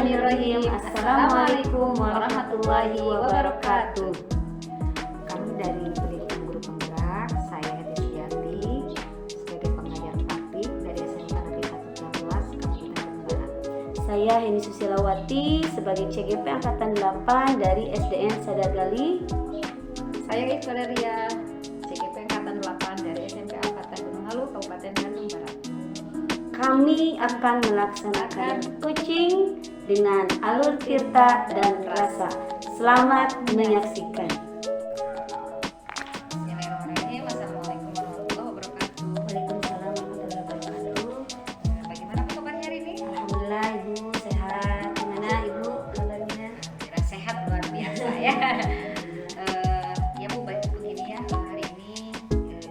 Bismillahirrahmanirrahim. Assalamualaikum warahmatullahi wabarakatuh. Kami dari Pendidikan Guru Penggerak, saya Heti Suyati sebagai pengajar praktik dari SMK Negeri 1 Kabupaten Barat. Saya Heni Susilawati sebagai CGP Angkatan 8 dari SDN Sadargali. Saya If Valeria, CGP Angkatan 8 dari SMP Angkatan Gunung Halu, Kabupaten Bandung Barat. Kami akan melaksanakan coaching dengan alur tirta dan rasa. Selamat menyaksikan. Bismillahirrahmanirrahim. Assalamualaikum warahmatullahi wabarakatuh. Waalaikumsalam warahmatullahi wabarakatuh. Bagaimana kabarnya hari ini? Alhamdulillah Ibu sehat. Gimana Ibu kabarnya? Kira sehat luar biasa ya. Ya Bu, baik begini ya. Hari ini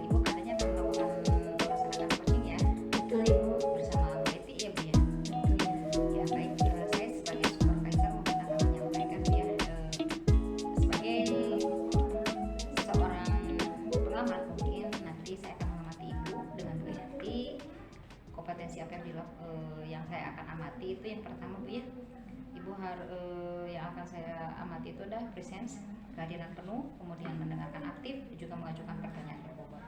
Ibu katanya melaksanakan coaching ya Betul Ibu. bersama Bu Eti ya Bu ya. Ya baik, saya sebagai supervisor mungkin akan menyampaikan ya sebagai seorang pengamat, mungkin nanti saya akan mengamati Ibu dengan Bu Eti. Kompetensi apa yang saya akan amati itu yang pertama Bu ya, Ibu harus yang akan saya amati itu adalah presence, kehadiran penuh, kemudian mendengarkan aktif, juga mengajukan pertanyaan berbobot.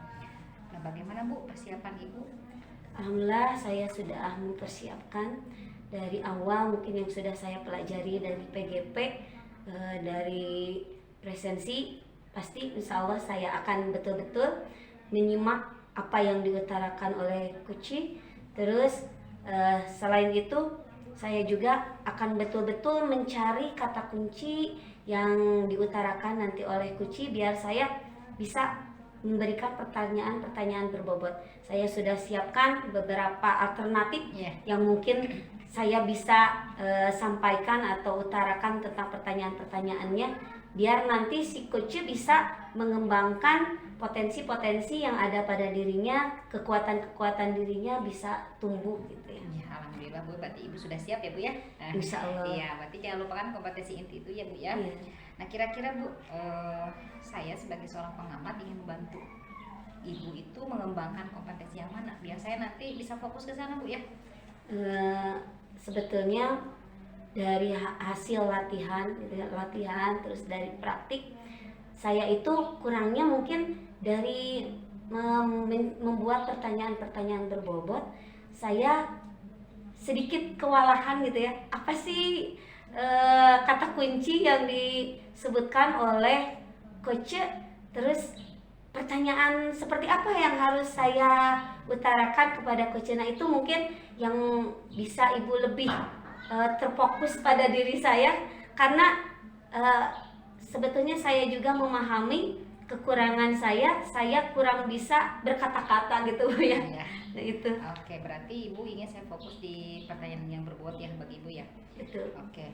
Nah, bagaimana Bu persiapan Ibu? Alhamdulillah saya sudah mempersiapkan dari awal, mungkin yang sudah saya pelajari dari PGP, dari presensi, pasti insya Allah saya akan betul-betul menyimak apa yang diutarakan oleh Kuci. Terus selain itu saya juga akan betul-betul mencari kata kunci yang diutarakan nanti oleh Kuci biar saya bisa memberikan pertanyaan-pertanyaan berbobot. Saya sudah siapkan beberapa alternatif yang mungkin saya bisa sampaikan atau utarakan tentang pertanyaan-pertanyaannya, biar nanti si Kuci bisa mengembangkan potensi-potensi yang ada pada dirinya, kekuatan-kekuatan dirinya bisa tumbuh gitu ya. Ya, alhamdulillah Bu, berarti Ibu sudah siap ya Bu ya. Insya Allah. Iya, berarti jangan lupakan kompetensi inti itu ya Bu ya. Iya. Nah, kira-kira Bu, saya sebagai seorang pengamat ingin membantu Ibu itu mengembangkan kompetensi yang mana biar saya nanti bisa fokus ke sana Bu ya. Sebetulnya dari hasil latihan gitu ya, latihan terus dari praktik, saya itu kurangnya mungkin dari membuat pertanyaan-pertanyaan berbobot. Saya sedikit kewalahan gitu ya, apa sih kata kunci yang disebutkan oleh coach, terus pertanyaan seperti apa yang harus saya utarakan kepada coach. Nah itu mungkin yang bisa Ibu lebih terfokus pada diri saya, karena sebetulnya saya juga memahami kekurangan saya kurang bisa berkata-kata gitu Bu ya. Nah, itu. Oke, berarti Ibu ingin saya fokus di pertanyaan yang berbobot ya bagi Ibu ya. Betul. Oke.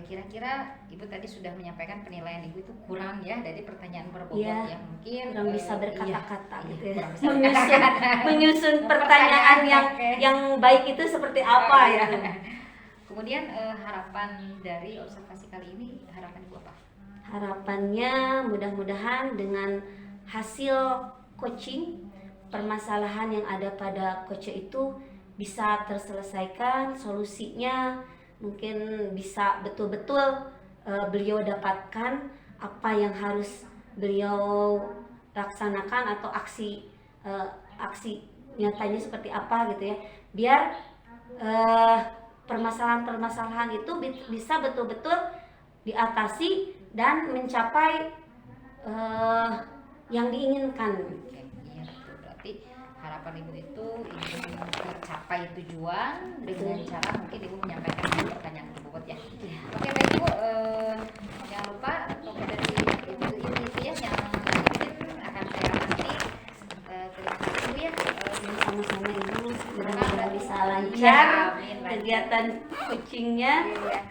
Kira-kira Ibu tadi sudah menyampaikan penilaian Ibu itu kurang ya dari pertanyaan berbobot ya, mungkin kurang bisa berkata-kata gitu ya. kurang bisa menyusun pertanyaan yang baik itu seperti apa ya. Kemudian harapan dari observasi kali ini, harapan Ibu apa? Harapannya mudah-mudahan dengan hasil coaching, permasalahan yang ada pada coach itu bisa terselesaikan, solusinya mungkin bisa betul-betul beliau dapatkan apa yang harus beliau laksanakan, atau aksi nyatanya seperti apa gitu ya, biar permasalahan-permasalahan itu bisa betul-betul diatasi dan mencapai yang diinginkan. Oke, iya betul. Berarti harapan Ibu itu ingin tercapai tujuan dengan cara mungkin Ibu menyampaikan pertanyaan berbobot ya. Oke baik Ibu, jangan lupa kompetensi Ibu itu ya yang mungkin akan saya amati. Terima kasih Ibu ya. Sama-sama Ibu, mudah-mudahan bisa Ya, lancar amin, kegiatan coachingnya. Iya.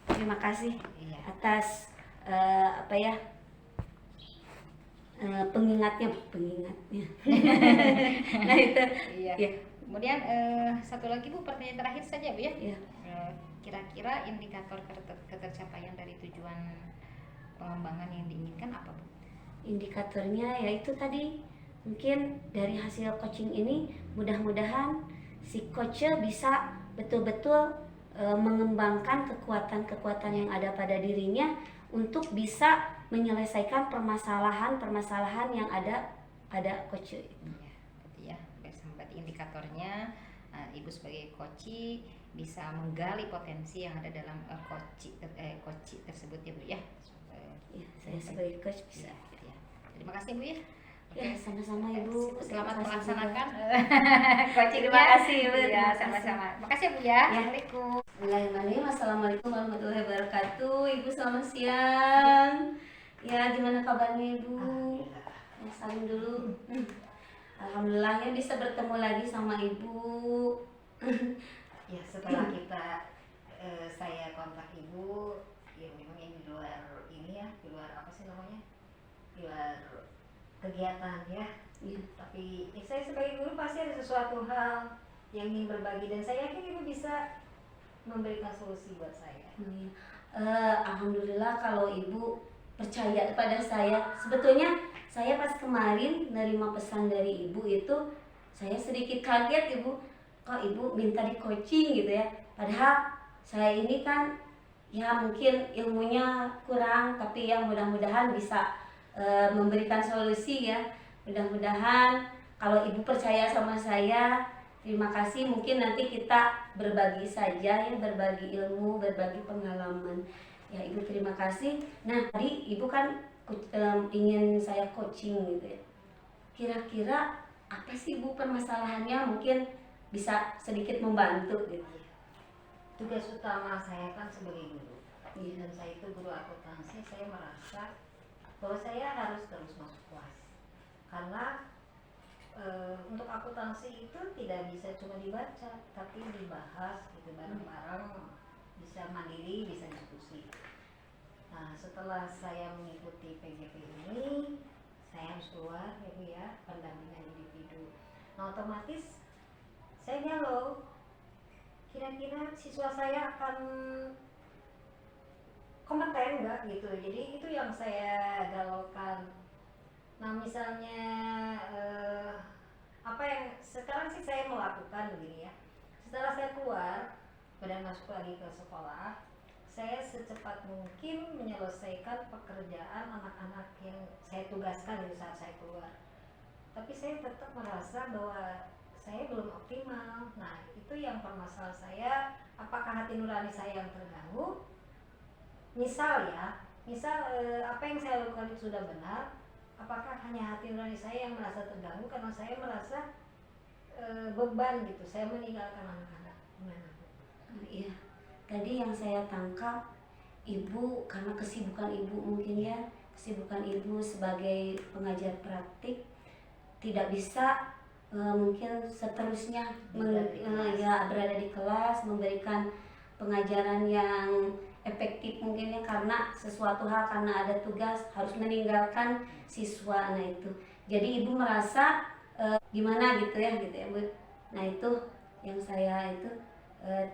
Terima kasih Iya. atas pengingatnya. Nah itu. Iya. Ya. Kemudian satu lagi Bu, pertanyaan terakhir saja Bu ya. Ya. Kira-kira indikator ketercapaian dari tujuan pengembangan yang diinginkan apa Bu? Indikatornya yaitu tadi, mungkin dari hasil coaching ini mudah-mudahan si coach bisa betul-betul mengembangkan kekuatan-kekuatan yang ada pada dirinya untuk bisa menyelesaikan permasalahan-permasalahan yang ada pada coach. Ya, berarti ya, berarti indikatornya ibu sebagai coach bisa menggali potensi yang ada dalam coach tersebut ya Bu ya. Ya, saya sebagai coach bisa. Ya. Terima kasih Bu ya. Ya, sama-sama Ibu. Selamat Terima kasih melaksanakan juga. coachingnya. Terima kasih Ibu. Ya, Terima kasih. sama-sama. Makasih ya Bu ya. Ya. Assalamualaikum. Bismillahirrahmanirrahim. Assalamualaikum warahmatullahi wabarakatuh. Ibu selamat siang. Ya, gimana kabarnya Ibu? Ya, salim dulu. Alhamdulillah ya bisa bertemu lagi sama Ibu. Ya setelah saya kontak ibu, ya memang ini di luar ini ya, di luar apa sih namanya, di luar kegiatan ya. Ya. Tapi saya sebagai guru pasti ada sesuatu hal yang ingin berbagi dan saya yakin ibu bisa memberikan solusi buat saya. Alhamdulillah kalau Ibu percaya kepada saya. Sebetulnya saya pas kemarin nerima pesan dari Ibu itu saya sedikit kaget Ibu. Kok Ibu minta di coaching gitu ya. Padahal saya ini kan ya mungkin ilmunya kurang, tapi ya mudah-mudahan bisa memberikan solusi ya. Mudah-mudahan kalau Ibu percaya sama saya, terima kasih. Mungkin nanti kita berbagi saja ya, berbagi ilmu, berbagi pengalaman. Ya Ibu terima kasih. Nah tadi Ibu kan ingin saya coaching gitu ya. Kira-kira apa sih Bu permasalahannya? Mungkin bisa sedikit membantu gitu. Tugas utama saya kan sebagai guru, Iya. dan saya itu guru akuntansi. Saya merasa bahwa saya harus terus masuk kelas karena untuk akuntansi itu tidak bisa cuma dibaca, tapi dibahas gitu bareng-bareng, bisa mandiri, bisa diskusi. Nah, setelah saya mengikuti PGP ini, saya harus keluar ya Bu ya, pendampingan individu. Nah, otomatis saya galau. Kira-kira siswa saya akan kompeten nggak gitu. Jadi itu yang saya galaukan. Nah, misalnya apa yang sekarang sih saya melakukan begini ya. Setelah saya keluar dan masuk lagi ke sekolah, saya secepat mungkin menyelesaikan pekerjaan anak-anak yang saya tugaskan di saat saya keluar. Tapi saya tetap merasa bahwa saya belum optimal. Nah, itu yang permasalahan saya. Apakah hati nurani saya yang terganggu? Misal apa yang saya lakukan itu sudah benar? Apakah hanya hati nurani saya yang merasa terganggu karena saya merasa beban gitu? Saya meninggalkan anak-anak. Gimana? Iya. Tadi yang saya tangkap Ibu karena kesibukan Ibu mungkin ya, kesibukan Ibu sebagai pengajar praktik tidak bisa mungkin seterusnya berada di kelas memberikan pengajaran yang efektif mungkin ya, karena sesuatu hal, karena ada tugas harus meninggalkan siswa. Nah itu jadi Ibu merasa gimana gitu ya Bu. Nah itu yang saya itu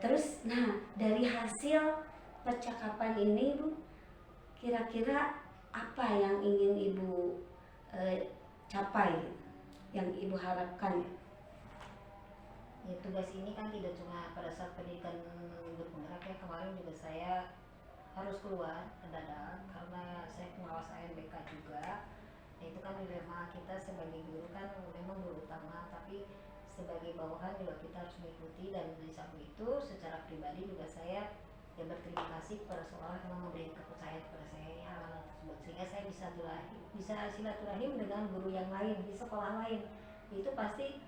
terus. Nah dari hasil percakapan ini Bu, kira-kira apa yang ingin Ibu capai gitu, yang Ibu harapkan? Ya, tugas ini kan tidak cuma pada saat pendidikan berpenggerak ya. Kemarin juga saya harus keluar mendadak karena saya pengawas ANBK juga. Nah, itu kan dilema kita sebagai guru kan memang guru utama, tapi sebagai bawahan juga kita harus mengikuti. Dan di samping itu secara pribadi juga saya ya berterima kasih kepada sekolah karena memberikan kepercayaan kepada saya hal tersebut, sehingga saya bisa silaturahim dengan guru yang lain di sekolah lain. Itu pasti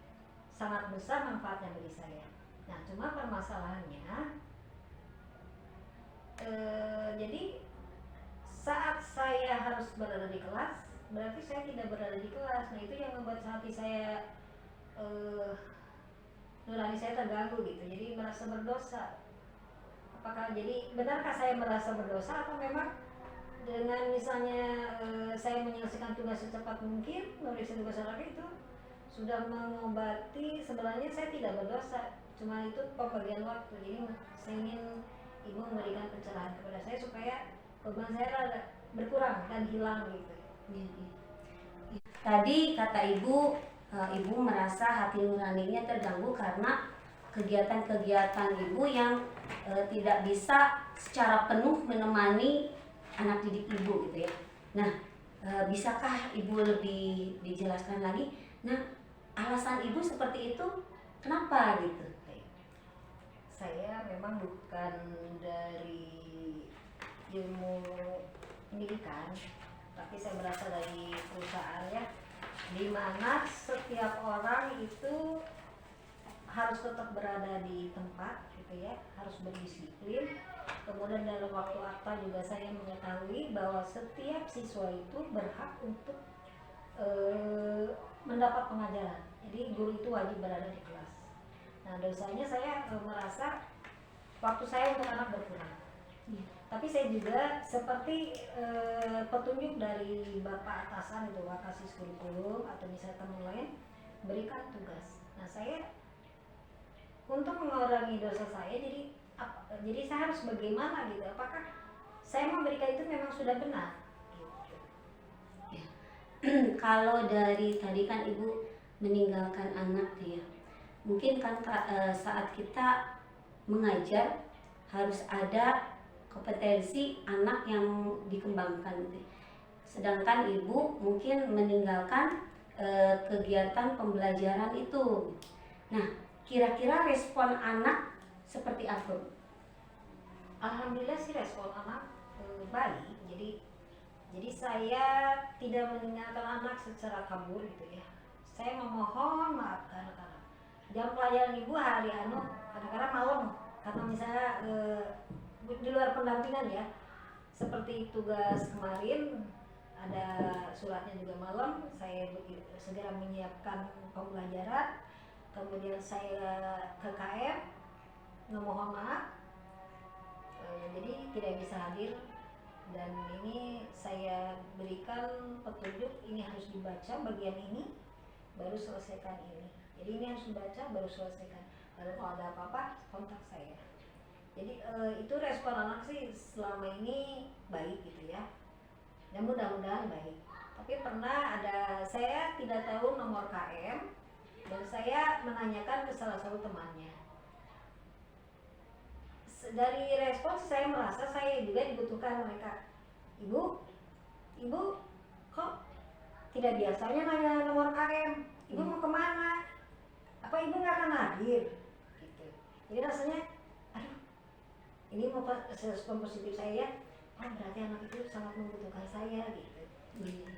sangat besar manfaatnya bagi saya. Nah, cuma permasalahannya jadi saat saya harus berada di kelas, berarti saya tidak berada di kelas. Nah, itu yang membuat hati saya nurani saya terganggu gitu. Jadi merasa berdosa. Apakah jadi benarkah saya merasa berdosa atau memang dengan misalnya saya menyelesaikan tugas secepat mungkin, memeriksa tugas anak itu sudah mengobati, sebenarnya saya tidak berdosa, cuma itu pembagian waktu. Jadi saya ingin Ibu memberikan pencerahan kepada saya supaya beban saya rada berkurang dan hilang gitu. Tadi kata Ibu, Ibu merasa hati nuraninya terganggu karena kegiatan-kegiatan Ibu yang tidak bisa secara penuh menemani anak didik ibu gitu ya. Nah, bisakah ibu lebih dijelaskan lagi? Nah, alasan ibu seperti itu kenapa gitu? Saya memang bukan dari ilmu pendidikan, tapi saya berasal dari perusahaan ya, di mana setiap orang itu harus tetap berada di tempat gitu ya, harus berdisiplin. Kemudian dalam waktu apa juga saya mengetahui bahwa setiap siswa itu berhak untuk mendapat pengajaran. Jadi guru itu wajib berada di kelas. Nah, dosanya saya merasa waktu saya untuk anak berkurang. Tapi saya juga seperti petunjuk dari bapak atasan itu, kasih kurikulum atau misalnya teman lain berikan tugas. Nah, saya untuk mengurangi dosa saya, jadi saya harus bagaimana gitu? Apakah saya memberikan itu memang sudah benar? Gitu. Ya. Kalau dari tadi kan ibu meninggalkan anak ya, mungkin kan saat kita mengajar harus ada kompetensi anak yang dikembangkan gitu. Sedangkan ibu mungkin meninggalkan kegiatan pembelajaran itu. Nah, kira-kira respon anak seperti apa? Alhamdulillah sih respon anak baik. Jadi saya tidak meninggalkan anak secara kabur gitu ya. Saya memohon maaf ke anak-anak. Jam pelajaran ibu hari kadang-kadang malam, karena misalnya di luar pendampingan ya, seperti tugas kemarin ada suratnya juga malam, saya segera menyiapkan pembelajaran, kemudian saya ke KM memohon maaf, jadi tidak bisa hadir, dan ini saya berikan petunjuk, ini harus dibaca bagian ini baru selesaikan ini, jadi ini harus dibaca baru selesaikan, lalu kalau ada apa-apa kontak saya. Jadi itu respon anak sih selama ini baik gitu ya, dan mudah-mudahan baik. Tapi pernah ada, saya tidak tahu nomor KM dan saya menanyakan ke salah satu temannya. Dari respons saya merasa saya juga dibutuhkan mereka. Ibu kok tidak biasanya nanya nomor KM, ibu mau kemana? Apa ibu nggak akan hadir? Gitu. Jadi rasanya, aduh, ini mau respon positif saya, berarti anak itu sangat membutuhkan saya gitu.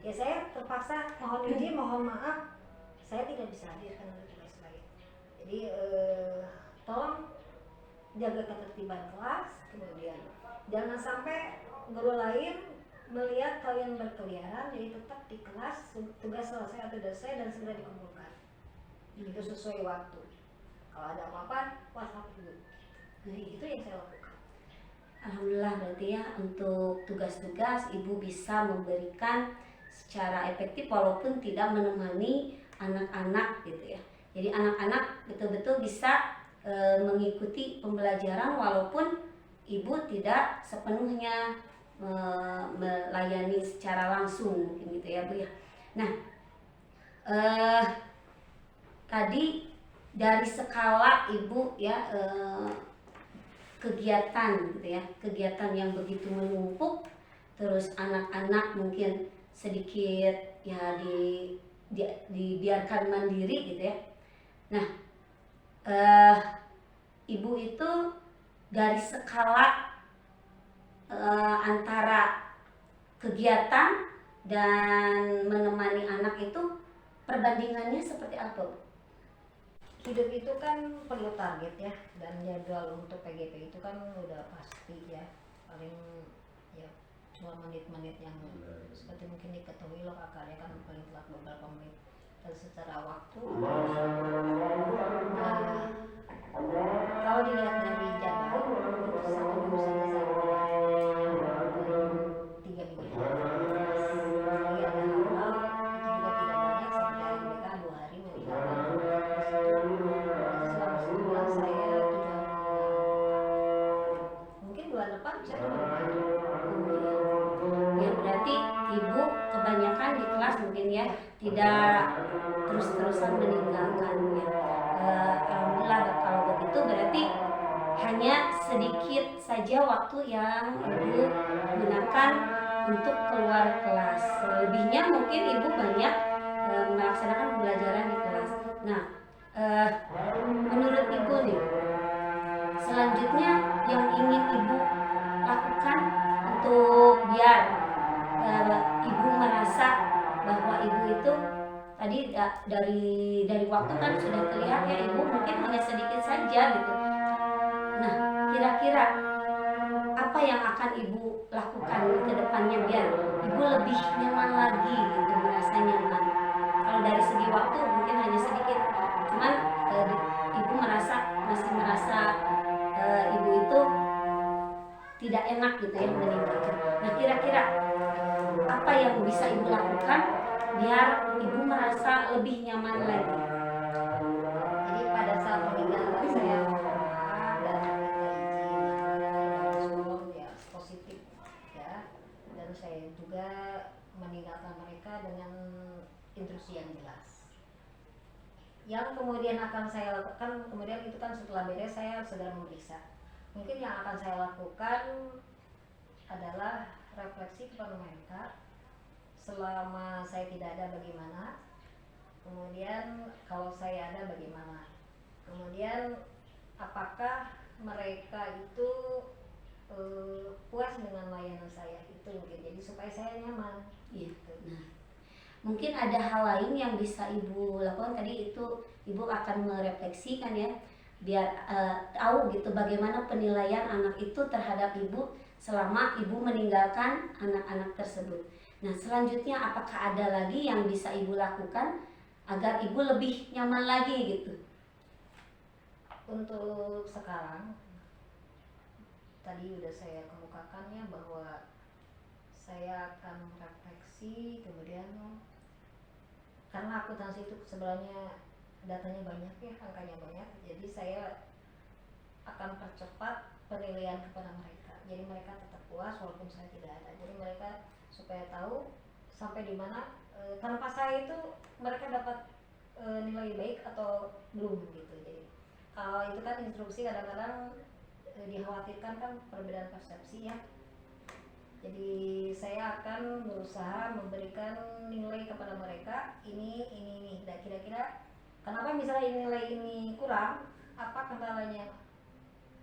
Ya saya terpaksa mohon izin, mohon maaf, saya tidak bisa hadir karena tugas lain. Jadi tolong jaga ketertiban kelas, kemudian jangan sampai guru lain melihat kalian berkeliaran, jadi tetap di kelas, tugas selesai atau selesai dan segera dikumpulkan. Itu sesuai waktu. Kalau ada apa-apa, WhatsApp dulu. Nah, itu yang saya lakukan. Alhamdulillah, berarti ya untuk tugas-tugas ibu bisa memberikan secara efektif walaupun tidak menemani anak-anak gitu ya. Jadi anak-anak betul-betul bisa mengikuti pembelajaran walaupun ibu tidak sepenuhnya melayani secara langsung mungkin gitu ya Bu ya. Nah, tadi dari skala ibu ya kegiatan gitu ya, kegiatan yang begitu menumpuk, terus anak-anak mungkin sedikit ya dibiarkan mandiri gitu ya. Nah, ibu itu dari skala antara kegiatan dan menemani anak itu perbandingannya seperti apa? Hidup itu kan perlu target ya, dan jadwal untuk PGP itu kan udah pasti ya, paling ya cuma menit-menit yang seperti mungkin diketahui loh akarnya kan paling telat beberapa menit, dan secara waktu kalau dilihat dari jadwal itu 1 minggu saja saya baru 3 minggu jadi ada hal itu juga tidak banyak, seperti LBK 2 hari selama sebulan saya 7 mungkin bulan depan saya Ya berarti ibu kebanyakan di kelas mungkin ya, tidak terus-terusan meninggalkan ya. Alhamdulillah kalau begitu berarti hanya sedikit saja waktu yang ibu gunakan untuk keluar kelas. Selebihnya mungkin ibu banyak melaksanakan pembelajaran di kelas. Nah, menurut ibu nih, selanjutnya yang ingin ibu lakukan untuk biar ibu merasa bahwa ibu itu tadi dari waktu kan sudah terlihat ya, ibu mungkin hanya sedikit saja gitu. Nah, kira-kira apa yang akan ibu lakukan ke depannya biar ibu lebih nyaman lagi gitu, merasa nyaman? Kalau dari segi waktu mungkin hanya sedikit, cuman ibu masih merasa ibu itu tidak enak gitu ya meninggalkan. Nah, kira-kira apa yang bisa ibu lakukan biar ibu merasa lebih nyaman lagi? Jadi pada saat meninggalkan saya mohon dan minta izin dan respon ya positif ya, dan saya juga meninggalkan mereka dengan instruksi yang jelas. Yang kemudian akan saya lakukan, kemudian itu kan setelah beres saya segera memeriksa. Mungkin yang akan saya lakukan adalah refleksi kepada mereka selama saya tidak ada bagaimana, kemudian kalau saya ada bagaimana, kemudian apakah mereka itu puas dengan layanan saya, itu mungkin jadi supaya saya nyaman. Gitu. Nah, mungkin ada hal lain yang bisa ibu lakukan. Tadi itu ibu akan merefleksikan ya, biar tahu gitu bagaimana penilaian anak itu terhadap ibu selama ibu meninggalkan anak-anak tersebut. Nah, selanjutnya apakah ada lagi yang bisa ibu lakukan agar ibu lebih nyaman lagi gitu? Untuk sekarang tadi udah saya kemukakan ya bahwa saya akan refleksi, kemudian karena akuntansi itu sebenarnya datanya banyak ya, angkanya banyak, jadi saya akan percepat penilaian kepada mereka, jadi mereka tetap puas walaupun saya tidak ada, jadi mereka supaya tahu sampai di mana tanpa saya itu mereka dapat nilai baik atau belum gitu. Jadi kalau itu kan instruksi kadang-kadang dikhawatirkan kan perbedaan persepsi ya. Jadi saya akan berusaha memberikan nilai kepada mereka ini. Dan kira-kira kenapa misalnya nilai ini kurang, apa kendalanya?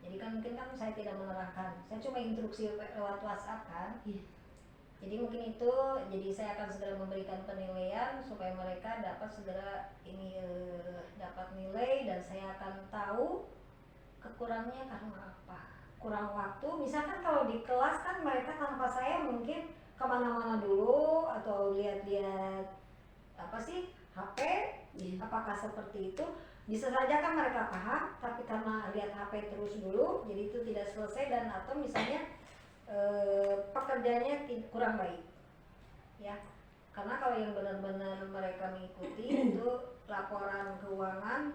Jadi kan mungkin kan saya tidak menerangkan, saya cuma instruksi lewat WhatsApp kan. Jadi mungkin itu, jadi saya akan segera memberikan penilaian supaya mereka dapat segera dapat nilai, dan saya akan tahu kekurangnya karena apa. Kurang waktu, misalkan kalau di kelas kan mereka tanpa saya mungkin kemana-mana dulu atau lihat-lihat apa sih HP, apakah seperti itu? Bisa saja kan mereka paham, tapi karena lihat HP terus dulu, jadi itu tidak selesai, dan atau misalnya pekerjaannya kurang baik ya, karena kalau yang benar-benar mereka mengikuti itu laporan keuangan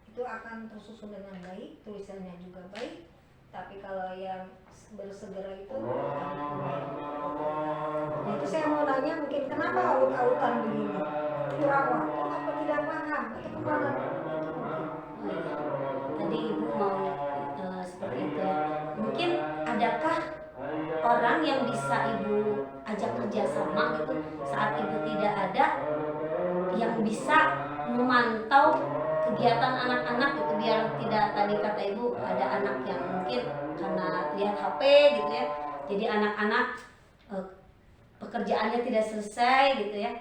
itu akan tersusun dengan baik, tulisannya juga baik, tapi kalau yang bersegera itu nah itu saya mau nanya, mungkin kenapa aut-autan begini, kurang waktu atau tidak paham atau kemana? Tadi ibu mau seperti itu ya. Mungkin adakah orang yang bisa ibu ajak kerjasama gitu saat ibu tidak ada, yang bisa memantau kegiatan anak-anak gitu, biar tidak tadi kata ibu ada anak yang mungkin karena lihat HP gitu ya, jadi anak-anak pekerjaannya tidak selesai gitu ya,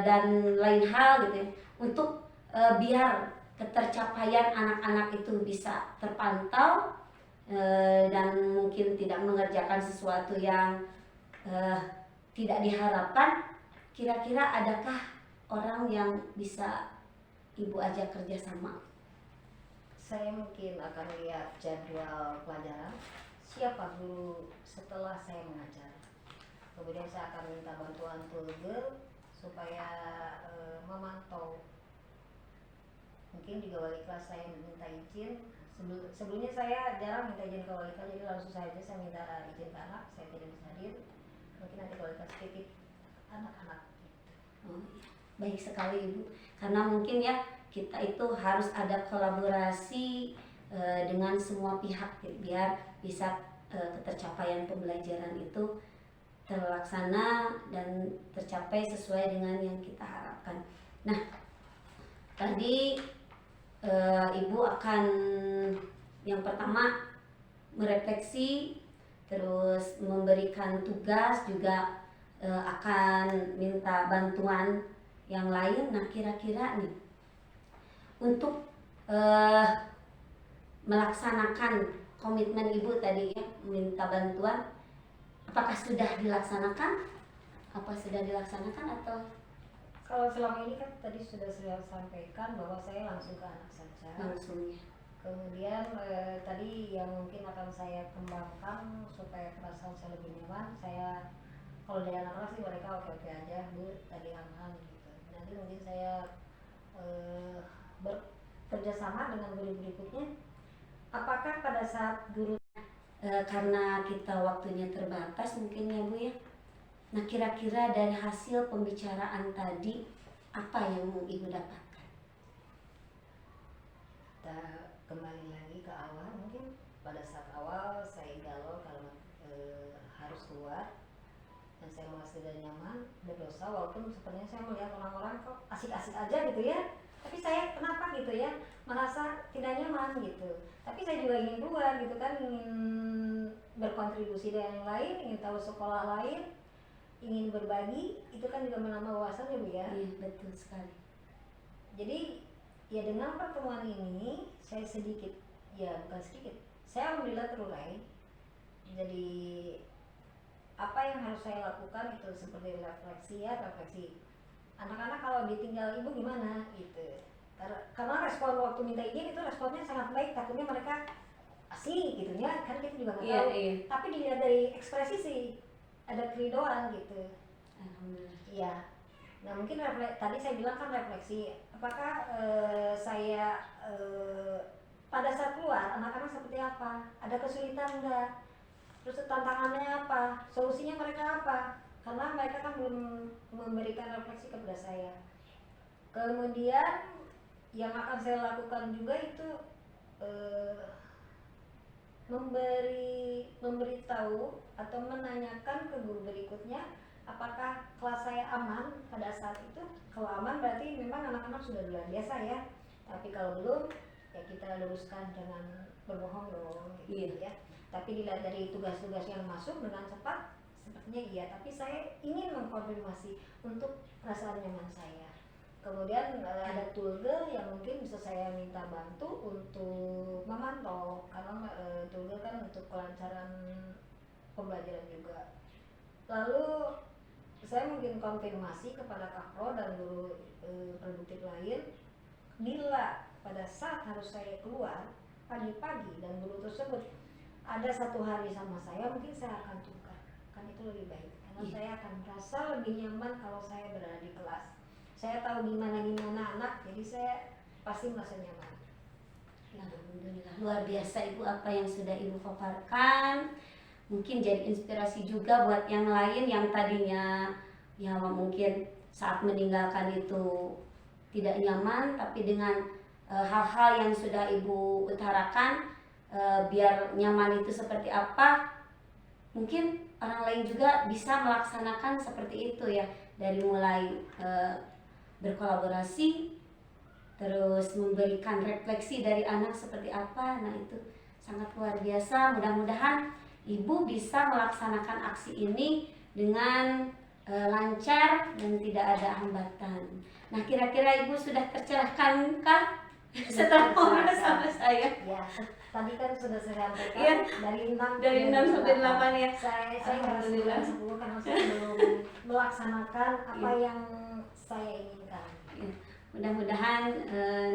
dan lain hal gitu ya, untuk biar ketercapaian anak-anak itu bisa terpantau dan mungkin tidak mengerjakan sesuatu yang tidak diharapkan. Kira-kira adakah orang yang bisa ibu ajak kerjasama? Saya mungkin akan lihat jadwal pelajaran, siapa guru setelah saya mengajar, kemudian saya akan minta bantuan tutor supaya memantau. Mungkin juga wali kelas saya minta izin. Sebelumnya saya jarang minta izin ke wali kelas, jadi langsung saja saya minta izin ke anak, saya tidak bisa hadir. Mungkin nanti wali kelas titip anak-anak. Baik sekali ibu, karena mungkin ya kita itu harus ada kolaborasi dengan semua pihak gitu, biar bisa ketercapaian pembelajaran itu terlaksana dan tercapai sesuai dengan yang kita harapkan. Nah, tadi Ibu akan yang pertama merefleksi, terus memberikan tugas, juga akan minta bantuan yang lain. Nah, kira-kira nih untuk melaksanakan komitmen Ibu tadi ya, minta bantuan, apakah sudah dilaksanakan? Apa sudah dilaksanakan atau Kalau selama ini kan tadi sudah saya sampaikan bahwa saya langsung ke anak saja. langsungnya? Kemudian tadi yang mungkin akan saya kembangkan supaya perasaan saya lebih nyaman. Saya kalau dari anak-anak sih mereka oke-oke aja, Bu, tadi aman gitu. Nanti mungkin saya bekerja sama dengan guru berikutnya. Apakah pada saat guru Karena kita waktunya terbatas mungkin ya Bu ya. Nah, kira-kira dari hasil pembicaraan tadi apa yang Ibu dapatkan? kita kembali lagi ke awal, mungkin pada saat awal saya galau karena harus keluar dan saya merasa tidak nyaman, berdosa, walaupun sebenarnya saya melihat orang-orang kok asik-asik aja gitu ya, tapi saya kenapa gitu ya merasa tidak nyaman gitu. Tapi saya juga ingin keluar gitu kan, ingin berkontribusi dengan yang lain, ingin tahu sekolah lain, ingin berbagi, itu kan juga menambah wawasan ya Bu ya. Iya, betul sekali. Jadi ya dengan pertemuan ini saya sedikit, ya bukan sedikit, saya alhamdulillah terurai. Jadi apa yang harus saya lakukan itu seperti refleksi ya, refleksi anak-anak kalau ditinggal ibu gimana gitu. Karena respon waktu minta izin itu responnya sangat baik, takutnya mereka asik gitu ya, kan kita juga nggak tahu. Iya. Tapi dilihat dari ekspresi sih ada keridoan gitu. Alhamdulillah. Iya. Nah mungkin tadi saya bilang kan refleksi, apakah saya pada saat keluar anak-anak seperti apa, ada kesulitan enggak, terus tantangannya apa, solusinya mereka apa, karena mereka kan belum memberikan refleksi kepada saya. Kemudian yang akan saya lakukan juga itu memberitahu atau menanyakan ke guru berikutnya apakah kelas saya aman pada saat itu. Kalau aman berarti memang anak-anak sudah luar biasa ya, tapi kalau belum ya kita luruskan, jangan berbohong dong gitu ya. Tapi dilihat dari tugas-tugas yang masuk dengan cepat sepertinya iya, tapi saya ingin mengkonfirmasi untuk perasaan nyaman saya. Kemudian ada toolgirl yang mungkin bisa saya minta bantu untuk memantau, karena toolgirl kan untuk kelancaran pembelajaran juga. Lalu saya mungkin konfirmasi kepada Kakro dan guru produktif lain, bila pada saat harus saya keluar pagi-pagi dan guru tersebut ada 1 hari sama saya, mungkin saya akan tukar, kan itu lebih baik karena saya akan merasa lebih nyaman kalau saya berada di kelas. Saya tahu gimana anak, jadi saya pasti merasa nyaman. Alhamdulillah, luar biasa Ibu apa yang sudah Ibu paparkan. Mungkin jadi inspirasi juga buat yang lain yang tadinya ya mungkin saat meninggalkan itu tidak nyaman, tapi dengan hal-hal yang sudah Ibu utarakan, biar nyaman itu seperti apa, mungkin orang lain juga bisa melaksanakan seperti itu ya, dari mulai berkolaborasi, terus memberikan refleksi dari anak seperti apa. Nah itu sangat luar biasa. Mudah-mudahan Ibu bisa melaksanakan aksi ini dengan lancar dan tidak ada hambatan. Nah kira-kira Ibu sudah tercerahkankah setelah ngobrol sama saya? Ya, tadi kan sudah saya sampaikan Ya, dari 6 sampai 8 ya. Saya Alhamdulillah. 10 karena saya belum melaksanakan apa yang saya inginkan. Ya, mudah-mudahan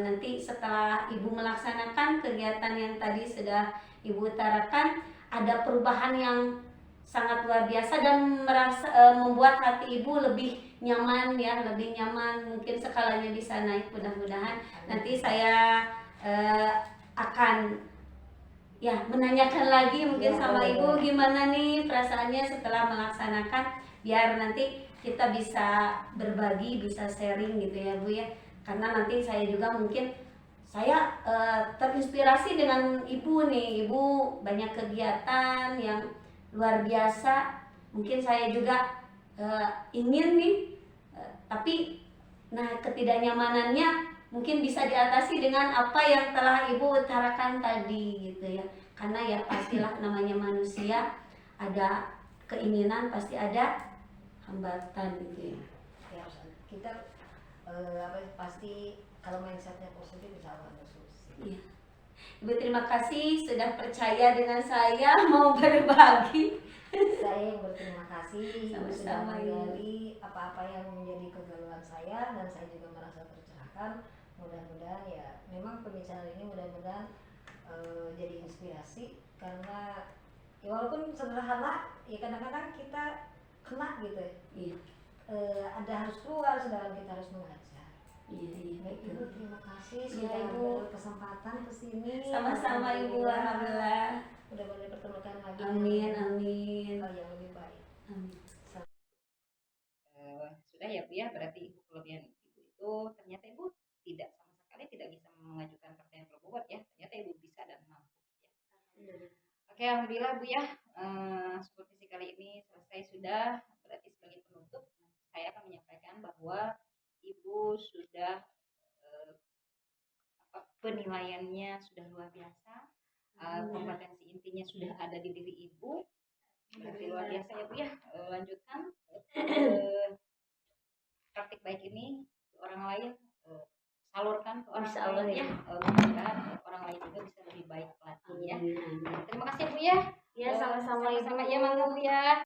nanti setelah Ibu melaksanakan kegiatan yang tadi sudah Ibu utarakan, ada perubahan yang sangat luar biasa dan membuat hati Ibu lebih nyaman ya, lebih nyaman, mungkin skalanya bisa naik. Mudah-mudahan nanti saya akan ya menanyakan lagi mungkin sama Ibu gimana nih perasaannya setelah melaksanakan, biar nanti kita bisa berbagi, bisa sharing gitu ya Bu ya. Karena nanti saya juga mungkin saya terinspirasi dengan ibu nih. Ibu banyak kegiatan yang luar biasa. Mungkin saya juga ingin nih, tapi nah ketidaknyamanannya mungkin bisa diatasi dengan apa yang telah ibu utarakan tadi gitu ya. Karena ya pastilah namanya manusia, ada keinginan pasti ada hambatan gitu ya. Ya harus kita pasti kalau mindsetnya positif bisa ada solusi. Iya. Ibu terima kasih sudah percaya dengan saya mau berbagi. Saya yang berterima kasih Ibu sudah Sama-sama, Ibu. menggali apa-apa yang menjadi kegagalan saya, dan saya juga merasa tercerahkan. Mudah-mudahan ya memang pembicaraan ini mudah-mudahan jadi inspirasi, karena ya walaupun sederhana ya kadang-kadang kita kena gitu ya. Iya, Ada harus keluar sedangkan kita harus mengajar. iya, Baik Ibu, betul. terima kasih Iya, sudah Ibu. berkesempatan kesini. Sama-sama Ibu, alhamdulillah. Udah boleh bertemukan lagi. Amin, amin. Hal yang lebih baik. Amin. Sudah ya Bu ya, berarti Ibu kelebihan Ibu itu ternyata Ibu tidak sama sekali tidak bisa mengajukan pertanyaan perbobot ya, ternyata Ibu bisa dan mampu ya. Oke, alhamdulillah Bu ya, supervisi kali ini selesai sudah. Berarti sebagai penutup saya akan menyampaikan bahwa Ibu sudah penilaiannya sudah luar biasa, kompetensi intinya sudah ada di diri Ibu, berarti luar biasa ya Bu ya. Lanjutkan praktik baik ini ke orang lain, salurkan ke orang Insya Allah lain ya. ya, mudah-mudahan orang lain juga bisa lebih baik lagi ya. Amin, amin. Terima kasih Bu ya. Ya, sama-sama Ibu. Sama-sama ya, mangga Bu ya.